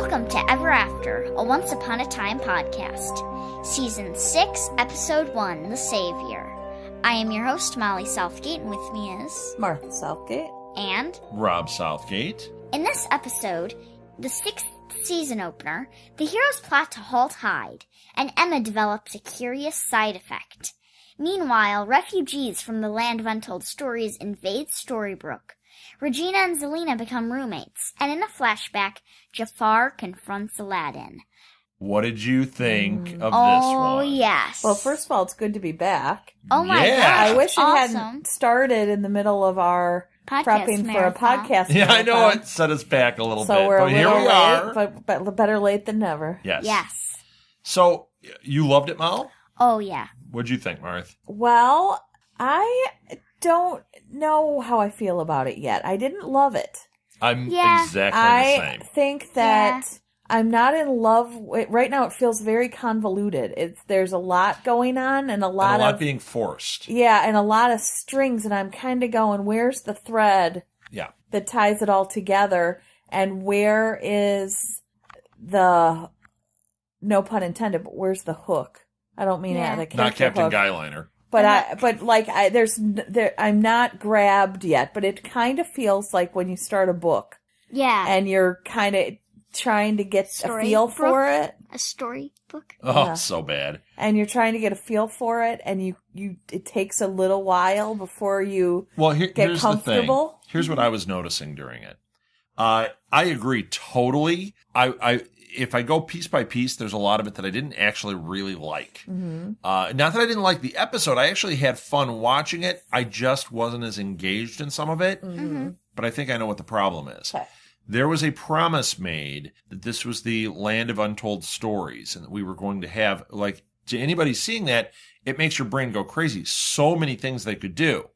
Welcome to Ever After, a Once Upon a Time podcast. Season 6, Episode 1, The Savior. I am your host, Molly Southgate, and with me is... Martha Southgate. And... Rob Southgate. In this episode, the 6th season opener, the heroes plot to halt Hyde, and Emma develops a curious side effect. Meanwhile, refugees from the Land of Untold Stories invade Storybrooke. Regina and Zelena become roommates, and in a flashback, Jafar confronts Aladdin. What did you think of this one? Oh, yes. Well, first of all, it's good to be back. Oh, my Yeah. gosh. I wish it awesome. hadn't started in the middle of our Podcast prepping marathon. for a podcast. Yeah, I know marathon. it set us back a little So bit, we're but a here little we are. late, but better late than never. Yes. Yes. So, you loved it, Mal? Oh, yeah. What'd you think, Marth? Well, I don't know how I feel about it yet. I didn't love it. I'm Yeah. exactly the I same. think that I'm not in love with, right now it feels very convoluted. There's a lot going on and a lot And a lot of being forced. yeah, and a lot of strings, and I'm kind of going, where's the thread Yeah. that ties it all together, and where is the, no pun intended, but where's the hook? I don't mean Yeah. it like Not Captain hook. Guyliner. But I'm not grabbed yet, but it kind of feels like when you start a book Yeah. and you're kind of trying to get a feel for it, A storybook? Oh, Yeah. so bad. and you're trying to get a feel for it, and it takes a little while before you Well, get here's the thing. comfortable. Here's what I was noticing during it. I agree totally. If I go piece by piece, there's a lot of it that I didn't actually really like. Mm-hmm. Not that I didn't like the episode. I actually had fun watching it. I just wasn't as engaged in some of it. Mm-hmm. But I think I know what the problem is. Okay. There was a promise made that this was the land of untold stories and that we were going to have, like, to anybody seeing that, it makes your brain go crazy. So many things they could do.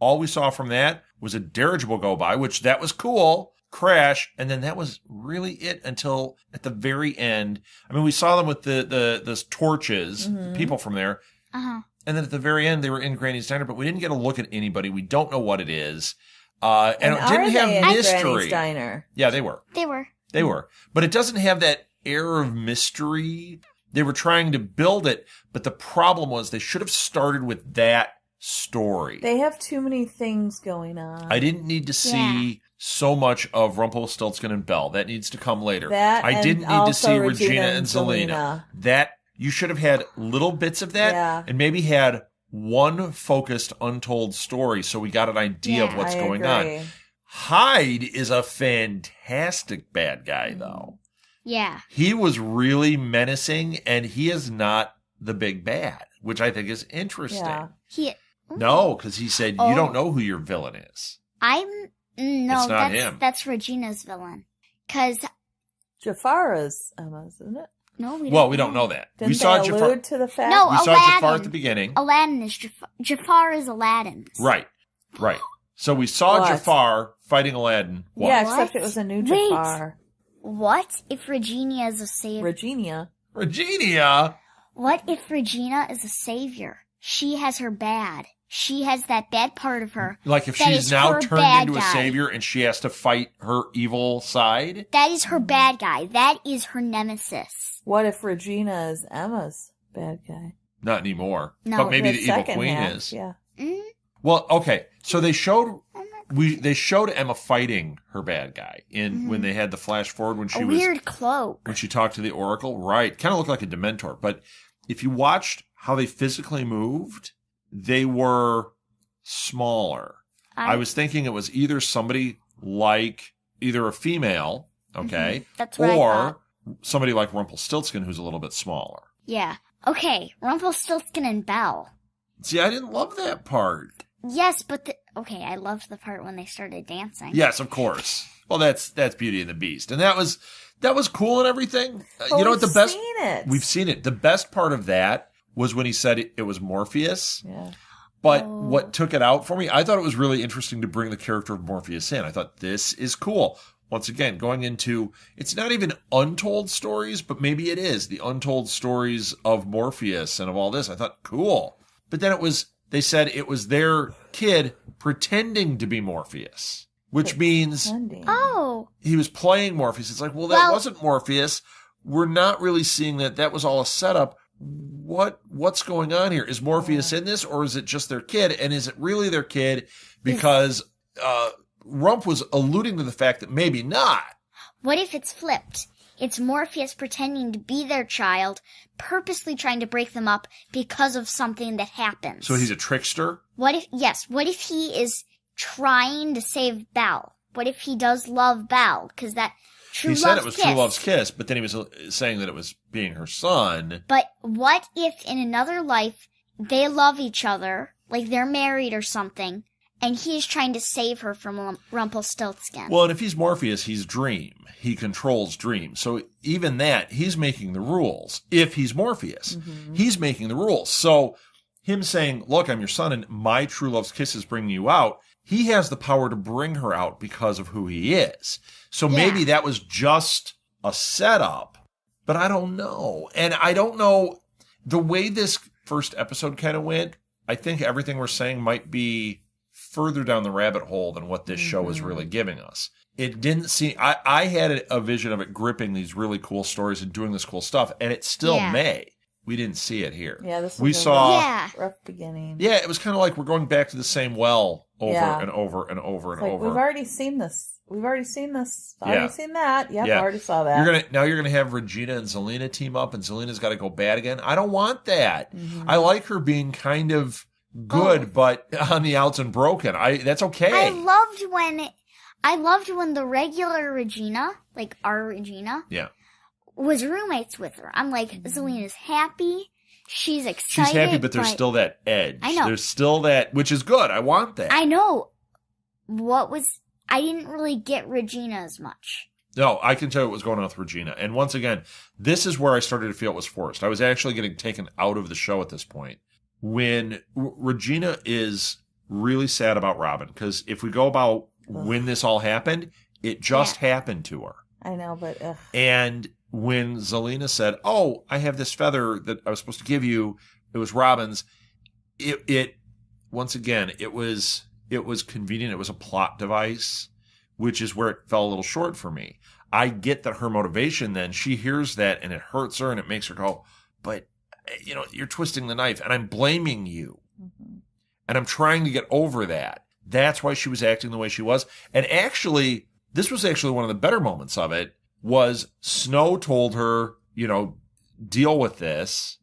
All we saw from that was a dirigible go by, which that was cool, crash, and then that was really it until at the very end. I mean, we saw them with the torches, the people from there, Uh-huh. and then at the very end they were in Granny's Diner, but we didn't get a look at anybody. We don't know what it is. And it are didn't they have in mystery. Granny's Diner? Yeah, they were. They were. But it doesn't have that air of mystery. They were trying to build it, but the problem was they should have started with that story. They have too many things going on. I didn't need to see so much of Rumpelstiltskin and Belle. That needs to come later. That I and didn't need to also see Regina Regina and and Zelena. Zelena. That you should have had little bits of that Yeah. and maybe had one focused untold story so we got an idea of Yeah, what's I going agree. on. Hyde is a fantastic bad guy, though. Yeah. He was really menacing, and he is not the big bad, which I think is interesting. Yeah. No, because he said, you don't know who your villain is. No, It's not him. that's Regina's villain. Because, Jafar is Emma's, isn't it? no, we Well, we don't know that. Didn't we saw they Jafar. allude to the fact? No, We saw Aladdin. Jafar at the beginning. Aladdin is Jafar. Jafar is Aladdin's. Right. So we saw What? Jafar fighting Aladdin. What? Yeah, What? except it was a new Wait. Jafar. What if Regina is a savior? Regina. Regina. What if Regina is a savior? She has her bad. She has that bad part of her. Like if That she's is now her turned bad into a guy. savior and she has to fight her evil side. That is her bad guy. That is her nemesis. What if Regina is Emma's bad guy? Not anymore. No, but maybe The the evil second queen half, is. Yeah. Well, okay. So they showed Emma fighting her bad guy in when they had the flash forward when she A was weird cloak. when she talked to the Oracle. Right. Kind of looked like a Dementor. But if you watched how they physically moved, they were smaller. I was thinking it was either somebody like either a female, okay, That's what I thought. or somebody like Rumpelstiltskin who's a little bit smaller. Yeah. Okay, Rumpelstiltskin and Belle. See, I didn't love that part. Yes, but okay, I loved the part when they started dancing. Yes, of course. Well, that's Beauty and the Beast, and that was cool and everything. But You know what the we've best? seen it. We've seen it. The best part of that was when he said it was Morpheus. Yeah. But what took it out for me, I thought it was really interesting to bring the character of Morpheus in. I thought this is cool. Once again, going into, it's not even untold stories, but maybe it is the untold stories of Morpheus and of all this. I thought, cool. But then they said it was their kid pretending to be Morpheus. which means Oh. he was playing Morpheus. It's like, well, that wasn't Morpheus. We're not really seeing that. That was all a setup. What's going on here? Is Morpheus in this, or is it just their kid? And is it really their kid? Because Rump was alluding to the fact that maybe not. What if it's flipped? It's Morpheus pretending to be their child, purposely trying to break them up because of something that happens. So he's a trickster? What if he is trying to save Belle? What if he does love Belle? Because that He said it was True Love's Kiss, but then he was saying that it was being her son. But what if in another life they love each other, like they're married or something, and he's trying to save her from Rumpelstiltskin? Well, and if he's Morpheus, he's Dream. He controls Dream. So even that, he's making the rules. If he's Morpheus, he's making the rules. So him saying, look, I'm your son, and my true love's kiss is bringing you out, he has the power to bring her out because of who he is. So maybe that was just a setup, but I don't know. And I don't know the way this first episode kind of went. I think everything we're saying might be further down the rabbit hole than what this show is really giving us. It didn't seem, I had a vision of it gripping these really cool stories and doing this cool stuff, and it still may. We didn't see it here. Yeah, this was a rough beginning. Yeah, it was kind of like we're going back to the same well over and over and over and over. We've already seen this. Already seen that. Yep, already saw that. You're gonna have Regina and Zelena team up, and Zelena's got to go bad again. I don't want that. I like her being kind of good, but on the outs and broken. That's okay. I loved when the regular Regina, like our Regina, was roommates with her. I'm like, Zelena's happy. She's excited. She's happy, but there's still that edge. I know. There's still that, which is good. I want that. I know. I didn't really get Regina as much. No, I can tell you what was going on with Regina. And once again, this is where I started to feel it was forced. I was actually getting taken out of the show at this point. When Regina is really sad about Robin, because if we go about when this all happened, it just happened to her. I know, but... And when Zelena said, oh, I have this feather that I was supposed to give you, it was Robin's, it once again, it was convenient. It was a plot device, which is where it fell a little short for me. I get that her motivation then, she hears that and it hurts her and it makes her go, but, you're twisting the knife and I'm blaming you. And I'm trying to get over that. That's why she was acting the way she was. And actually, this was actually one of the better moments of it, was Snow told her, deal with this.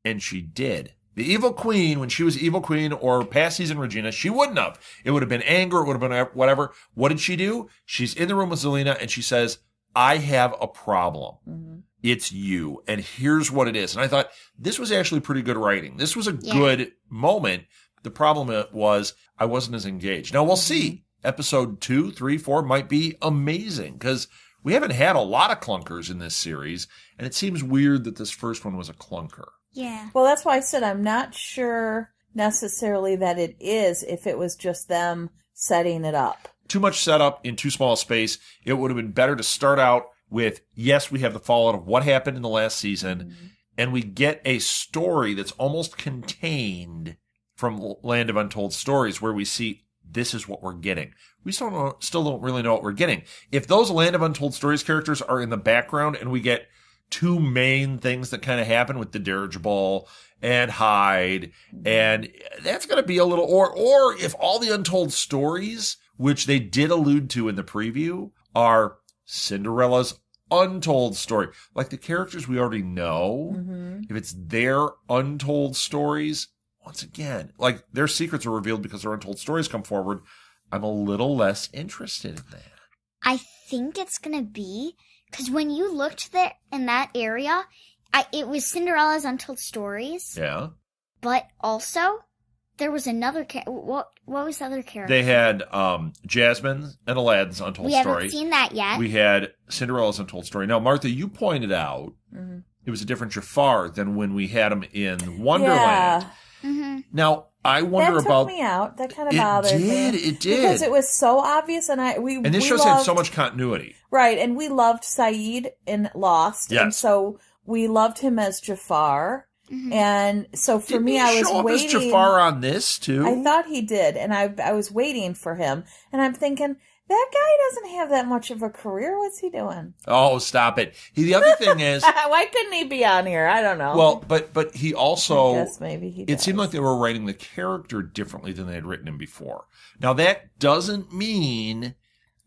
And she did. The Evil Queen, when she was Evil Queen or past season Regina, she wouldn't have. It would have been anger. It would have been whatever. What did she do? She's in the room with Zelena and she says, I have a problem. It's you. And here's what it is. And I thought this was actually pretty good writing. This was a good moment. The problem was I wasn't as engaged. Now we'll see. Episode 2, 3, 4 might be amazing because we haven't had a lot of clunkers in this series. And it seems weird that this first one was a clunker. Yeah. Well, that's why I said I'm not sure necessarily that it is if it was just them setting it up. Too much setup in too small a space. It would have been better to start out with, yes, we have the fallout of what happened in the last season, and we get a story that's almost contained from Land of Untold Stories where we see this is what we're getting. We still don't really know what we're getting. If those Land of Untold Stories characters are in the background and we get two main things that kind of happen with the dirigible and Hyde, and that's going to be a little, or if all the untold stories, which they did allude to in the preview, are Cinderella's untold story, like the characters we already know, if it's their untold stories, once again, like their secrets are revealed because their untold stories come forward, I'm a little less interested in that. I think it's going to be, because when you looked there in that area, it was Cinderella's untold stories. Yeah. But also, there was another what was the other character? They had Jasmine and Aladdin's untold story. We haven't seen that yet. We had Cinderella's untold story. Now, Martha, you pointed out it was a different Jafar than when we had him in Wonderland. Now, I wonder about... That took me out. That kind of bothered me. It did. Because it was so obvious, and this show had so much continuity. Right, and we loved Saeed in Lost, and so we loved him as Jafar. And so for Didn't me, he I was show up waiting. as Jafar on this too? I thought he did, and I was waiting for him, and I'm thinking that guy doesn't have that much of a career. What's he doing? Oh, stop it! The other thing is, Why couldn't he be on here? I don't know. well, but he also. I guess maybe he. It seemed does. like they were writing the character differently than they had written him before. Now that doesn't mean,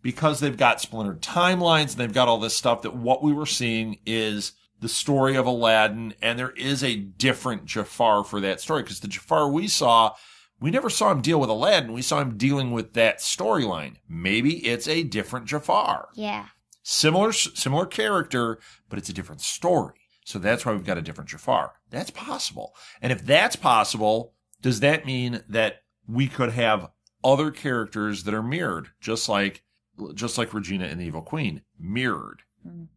because they've got splintered timelines and they've got all this stuff, that what we were seeing is the story of Aladdin, and there is a different Jafar for that story, because the Jafar we saw, we never saw him deal with Aladdin. We saw him dealing with that storyline. Maybe it's a different Jafar. Yeah. Similar character, but it's a different story. So that's why we've got a different Jafar. That's possible. And if that's possible, does that mean that we could have other characters that are mirrored, just like Regina and the Evil Queen, mirrored? Mm.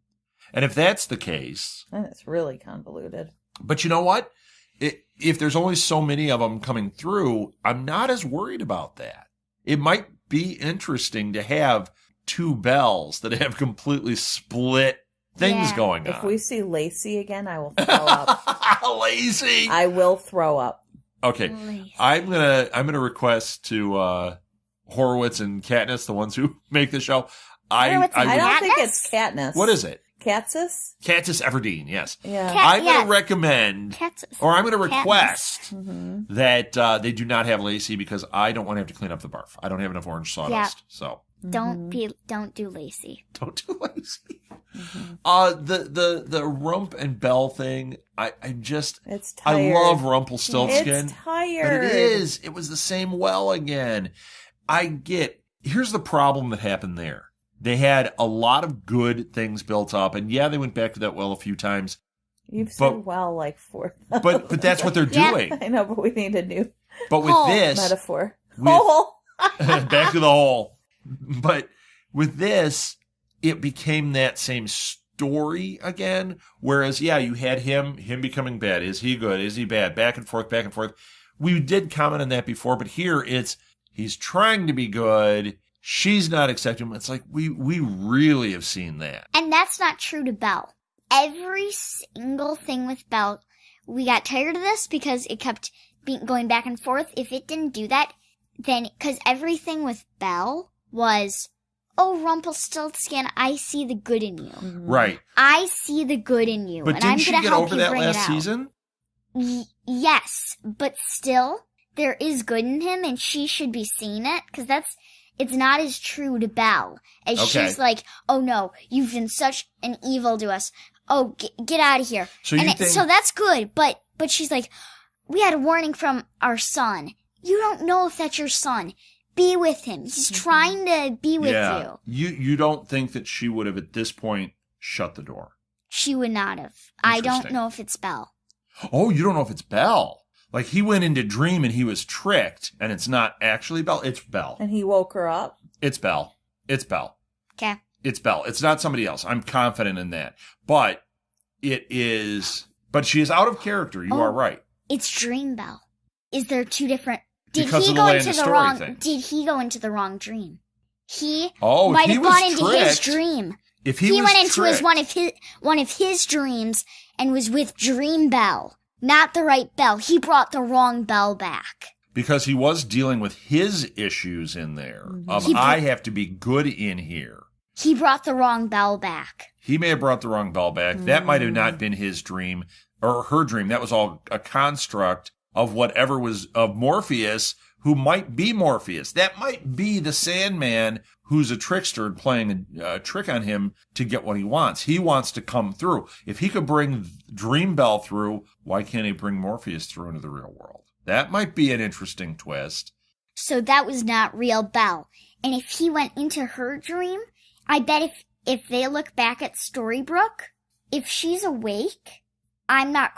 And if that's the case, And it's really convoluted. but you know what? If there's only so many of them coming through, I'm not as worried about that. It might be interesting to have two Bells that have completely split things Yeah. going on. If we see Lacey again, I will throw up. Lazy. I will throw up. Okay, Lazy. I'm gonna request to Horowitz and Katniss, the ones who make the show. Horowitz and I would- don't think Katniss? it's Katniss. what is it? Katniss? Katniss Everdeen. Yes. Yeah. Kat- I'm going yes. to recommend, Cats. or I'm going to Katniss. request Mm-hmm. that they do not have Lacey, because I don't want to have to clean up the barf. I don't have enough orange sawdust, so Don't do Lacey. don't do Lacey. Mm-hmm. The Rump and Belle thing, I'm just, It's I tired. love Rumpelstiltskin. It's tired. But it is. It was the same well again. Here's the problem that happened there. They had a lot of good things built up, and yeah, they went back to that well a few times. You've But- said well like 4. But that's what they're Yeah. doing. I know, but we need a new But with Hole this, metaphor. with- Hole. back to the hole. But with this, it became that same story again. Whereas, yeah, you had him becoming bad. Is he good? Is he bad? Back and forth, back and forth. We did comment on that before, but here he's trying to be good. She's not accepting him. It's like we really have seen that. And that's not true to Belle. Every single thing with Belle, we got tired of this because it kept going back and forth. If it didn't do that, then, because everything with Belle was, oh, Rumpelstiltskin, I see the good in you. Right. I see the good in you. But and I'm didn't she gonna get help over you that bring it last out. season? Yes, but still, there is good in him, and she should be seeing it, because it's not as true to Belle, as Okay. she's like, oh no, you've been such an evil to us. Oh, get out of here. So you and think- so that's good, but she's like, we had a warning from our son. You don't know if that's your son. Be with him. He's trying to be with you. You don't think that she would have at this point shut the door? She would not have. I don't Interesting. know if it's Belle. Oh, you don't know if it's Belle. Like he went into dream and he was tricked, and it's not actually Belle. It's Belle. And he woke her up. It's Belle. It's Belle. Okay. It's Belle. It's not somebody else. I'm confident in that. But it is. But she is out of character. You Oh. are right. It's Dream Belle. Is there two different? Did Because he of the go Land into of the Story wrong? thing. Did he go into the wrong dream? He Oh, if might he have was gone into his tricked- dream. If He was went into tricked, one of his dreams and was with Dream Belle, not the right Belle. He brought the wrong Belle back. because he was dealing with his issues in there of He br- I have to be good in here. He brought the wrong Belle back. He may have brought the wrong Belle back. That might have not been his dream or her dream. That was all a construct of whatever was of Morpheus, who might be Morpheus. That might be the Sandman who's a trickster and playing a trick on him to get what he wants. He wants to come through. If he could bring Dream Belle through, why can't he bring Morpheus through into the real world? That might be an interesting twist. So that was not real Belle. And if he went into her dream, I bet if they look back at Storybrooke, if she's awake, I'm not.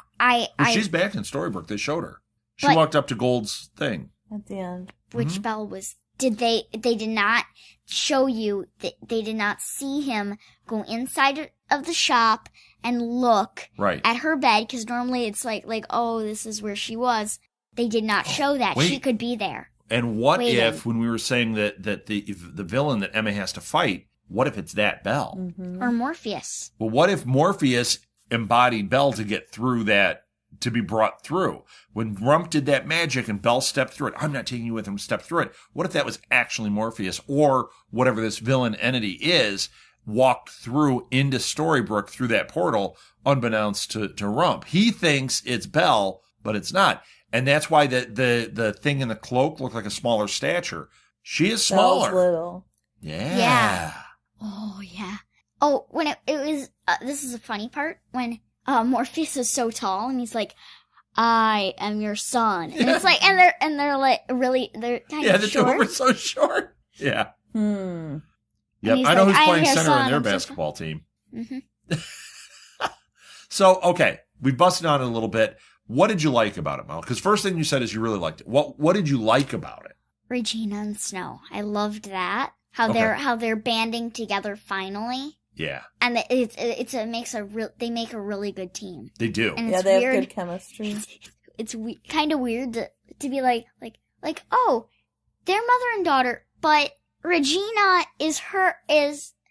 She's back in Storybrooke. They showed her. She But- walked up to Gold's thing. At the end. Which Belle was? Did they did not show you that they did not see him go inside of the shop and look Right. at her bed, because normally it's like oh, this is where she was. They did not show that. wait. She could be there. And what Waiting. if, when we were saying that the villain that Emma has to fight, what if it's that Belle? Or Morpheus. Well, what if Morpheus embodied Belle to get through that to be brought through. When Rump did that magic and Belle stepped through it, I'm not taking you with him, stepped through it. What if that was actually Morpheus or whatever this villain entity is, walked through into Storybrooke through that portal, unbeknownst to Rump? He thinks it's Belle, but it's not. And that's why the thing in the cloak looked like a smaller stature. She is smaller. Belle's little. Yeah. Yeah. Oh, yeah. Oh, when it was, this is a funny part, when Morpheus is so tall and he's like, I am your son. And it's like, and they're like, really, they're kind of short. Yeah, the two were so short. Yeah. Yep, he's I know like, who's I am playing your center son. in their It's just- basketball team. Mm-hmm. So, okay, we busted on it a little bit. What did you like about it, Mel? Because first thing you said is you really liked it. What did you like about it? Regina and Snow. I loved that. Okay. How they're banding together finally. Yeah, And they make a really good team. they do. And Yeah, it's they weird. have good chemistry. It's kind of weird to be like, oh, they're mother and daughter, but Regina is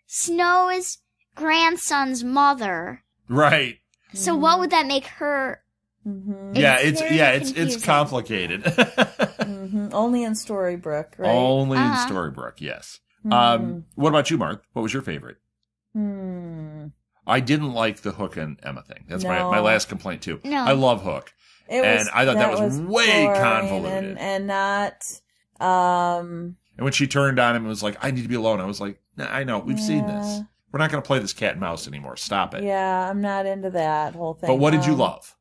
Snow's grandson's mother. Right. So what would that make her? Mm-hmm. It's very it's confusing. complicated. Mm-hmm. Only in Storybrooke, right? Only in Uh-huh. Storybrooke, yes. Mhm. What about you, Mark? What was your favorite? Hmm. I didn't like the Hook and Emma thing. That's No. my last complaint too. No. I love Hook. And I thought that was way boring convoluted. and not. And when she turned on him and was like, I need to be alone, I was like, nah, I know, we've seen this. Yeah. We're not going to play this cat and mouse anymore. Stop it. Yeah, I'm not into that whole thing. But what did you love?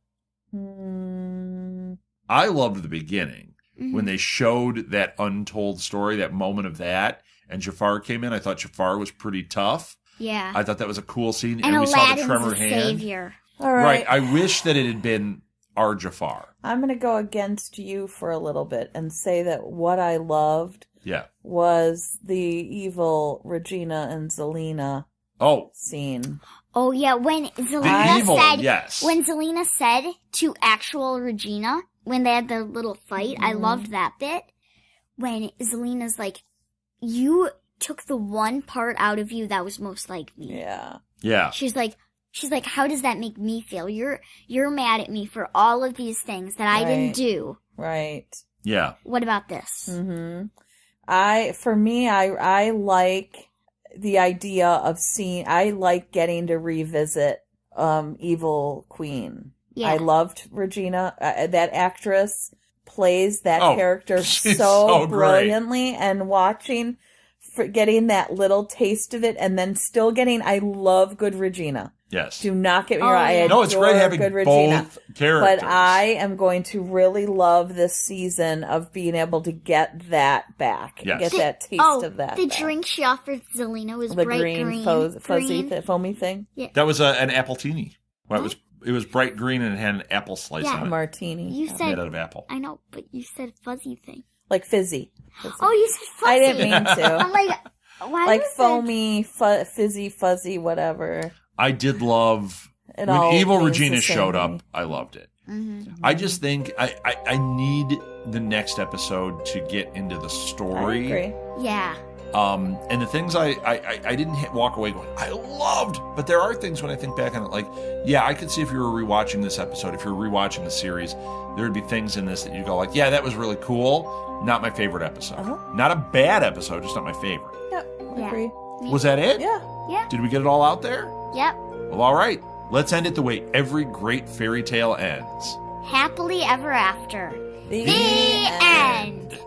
Hmm. I loved the beginning Mhm. when they showed that untold story, that moment of that, and Jafar came in. I thought Jafar was pretty tough. Yeah. I thought that was a cool scene. And we saw the Aladdin's tremor a hand. savior. All Right. right. I wish that it had been our Jafar. I'm going to go against you for a little bit and say that what I loved Yeah. was the evil Regina and Zelina Oh, scene. Oh yeah, when the Zelina evil, said yes. when Zelina said to actual Regina when they had their little fight, I loved that bit. When Zelina's like, "You took the one part out of you that was most like me." Yeah. Yeah. She's like, how does that make me feel? You're mad at me for all of these things that I didn't Right. do. Right. Yeah. What about this? Mm-hmm. I like the idea of I like getting to revisit Evil Queen. Yeah. I loved Regina. That actress plays that Oh, character she's so so great. brilliantly, and getting that little taste of it and then still getting, I love good Regina. Yes. Do not get me Oh, wrong. I yeah. No, it's great adore having good Regina. both characters. But I am going to really love this season of being able to get that back. Yes. Get that taste of that the back. drink she offered Zelina was The bright green, fuzzy, green. foamy thing. That was an appletini. Well, it was bright green and it had an apple slice Yeah. on A it. martini. You Made said, out of apple. I know, but you said fuzzy thing. Like fizzy. Oh, you said fuzzy. I didn't mean to. I'm like, why Like was foamy, fizzy, fuzzy, whatever. I did love It when all Evil means Regina the same showed to up. me. I loved it. Mm-hmm. I just think I need the next episode to get into the I story. agree. Yeah. And the things I didn't walk away going, I loved, but there are things when I think back on it, like, yeah, I could see if you were rewatching this episode, if you're rewatching the series, there would be things in this that you go like, yeah, that was really cool. Not my favorite episode. Uh-huh. Not a bad episode, just not my favorite. Yeah, I Yeah. agree. Was that it? Yeah. Yeah. Did we get it all out there? Yep. Well, all right. Let's end it the way every great fairy tale ends. Happily ever after. The The end.